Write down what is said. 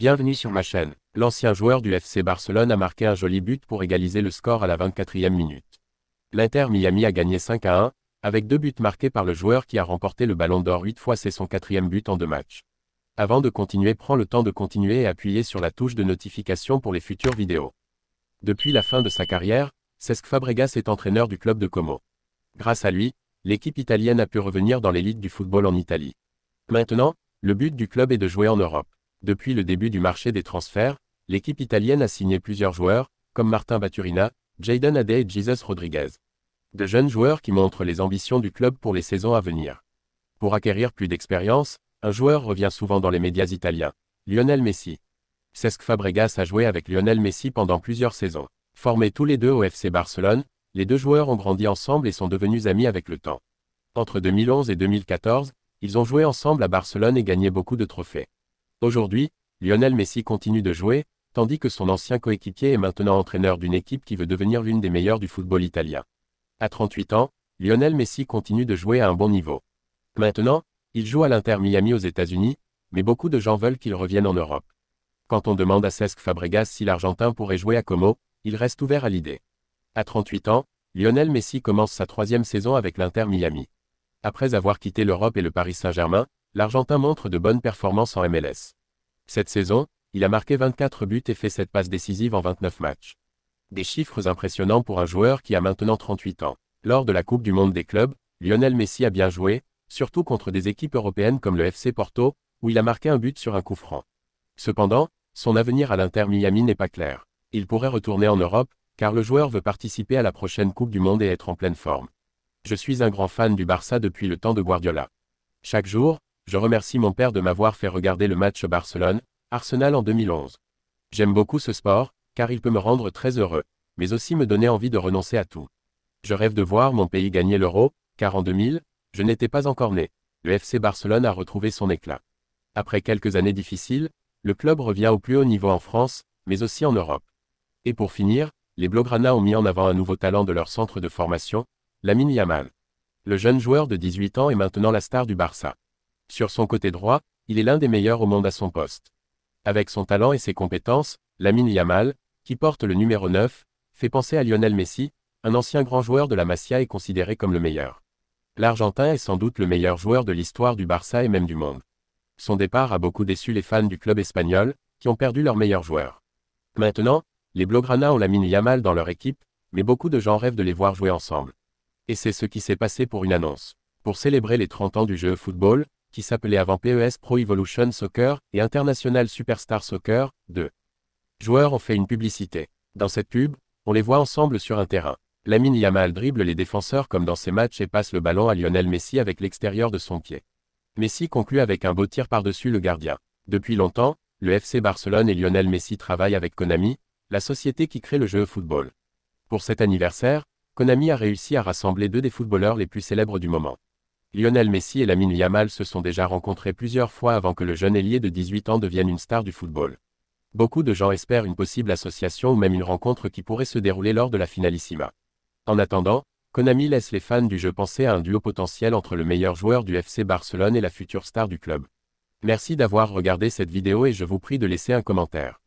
Bienvenue sur ma chaîne. L'ancien joueur du FC Barcelone a marqué un joli but pour égaliser le score à la 24e minute. L'Inter Miami a gagné 5-1, avec 2 buts marqués par le joueur qui a remporté le Ballon d'Or 8 fois. C'est son 4e but en 2 matchs. Avant de continuer, prends le temps de continuer et appuyer sur la touche de notification pour les futures vidéos. Depuis la fin de sa carrière, Cesc Fabregas est entraîneur du club de Como. Grâce à lui, l'équipe italienne a pu revenir dans l'élite du football en Italie. Maintenant, le but du club est de jouer en Europe. Depuis le début du marché des transferts, l'équipe italienne a signé plusieurs joueurs, comme Martin Baturina, Jayden Adé et Jesus Rodriguez. De jeunes joueurs qui montrent les ambitions du club pour les saisons à venir. Pour acquérir plus d'expérience, un joueur revient souvent dans les médias italiens, Lionel Messi. Cesc Fabregas a joué avec Lionel Messi pendant plusieurs saisons. Formés tous les deux au FC Barcelone, les deux joueurs ont grandi ensemble et sont devenus amis avec le temps. Entre 2011 et 2014, ils ont joué ensemble à Barcelone et gagné beaucoup de trophées. Aujourd'hui, Lionel Messi continue de jouer, tandis que son ancien coéquipier est maintenant entraîneur d'une équipe qui veut devenir l'une des meilleures du football italien. À 38 ans, Lionel Messi continue de jouer à un bon niveau. Maintenant, il joue à l'Inter Miami aux États-Unis, mais beaucoup de gens veulent qu'il revienne en Europe. Quand on demande à Cesc Fabregas si l'Argentin pourrait jouer à Como, il reste ouvert à l'idée. À 38 ans, Lionel Messi commence sa 3e saison avec l'Inter Miami. Après avoir quitté l'Europe et le Paris Saint-Germain, l'Argentin montre de bonnes performances en MLS. Cette saison, il a marqué 24 buts et fait 7 passes décisives en 29 matchs. Des chiffres impressionnants pour un joueur qui a maintenant 38 ans. Lors de la Coupe du Monde des clubs, Lionel Messi a bien joué, surtout contre des équipes européennes comme le FC Porto, où il a marqué un but sur un coup franc. Cependant, son avenir à l'Inter Miami n'est pas clair. Il pourrait retourner en Europe, car le joueur veut participer à la prochaine Coupe du Monde et être en pleine forme. Je suis un grand fan du Barça depuis le temps de Guardiola. Chaque jour, je remercie mon père de m'avoir fait regarder le match Barcelone-Arsenal en 2011. J'aime beaucoup ce sport, car il peut me rendre très heureux, mais aussi me donner envie de renoncer à tout. Je rêve de voir mon pays gagner l'Euro, car en 2000, je n'étais pas encore né. Le FC Barcelone a retrouvé son éclat. Après quelques années difficiles, le club revient au plus haut niveau en France, mais aussi en Europe. Et pour finir, les Blaugrana ont mis en avant un nouveau talent de leur centre de formation, Lamine Yamal. Le jeune joueur de 18 ans est maintenant la star du Barça. Sur son côté droit, il est l'un des meilleurs au monde à son poste. Avec son talent et ses compétences, Lamine Yamal, qui porte le numéro 9, fait penser à Lionel Messi, un ancien grand joueur de la Masia et considéré comme le meilleur. L'Argentin est sans doute le meilleur joueur de l'histoire du Barça et même du monde. Son départ a beaucoup déçu les fans du club espagnol, qui ont perdu leur meilleur joueur. Maintenant, les Blaugrana ont Lamine Yamal dans leur équipe, mais beaucoup de gens rêvent de les voir jouer ensemble. Et c'est ce qui s'est passé pour une annonce. Pour célébrer les 30 ans du jeu football, qui s'appelait avant PES Pro Evolution Soccer et International Superstar Soccer, 2 joueurs ont fait une publicité. Dans cette pub, on les voit ensemble sur un terrain. Lamine Yamal dribble les défenseurs comme dans ses matchs et passe le ballon à Lionel Messi avec l'extérieur de son pied. Messi conclut avec un beau tir par-dessus le gardien. Depuis longtemps, le FC Barcelone et Lionel Messi travaillent avec Konami, la société qui crée le jeu football. Pour cet anniversaire, Konami a réussi à rassembler 2 des footballeurs les plus célèbres du moment. Lionel Messi et Lamine Yamal se sont déjà rencontrés plusieurs fois avant que le jeune ailier de 18 ans devienne une star du football. Beaucoup de gens espèrent une possible association ou même une rencontre qui pourrait se dérouler lors de la finalissima. En attendant, Konami laisse les fans du jeu penser à un duo potentiel entre le meilleur joueur du FC Barcelone et la future star du club. Merci d'avoir regardé cette vidéo et je vous prie de laisser un commentaire.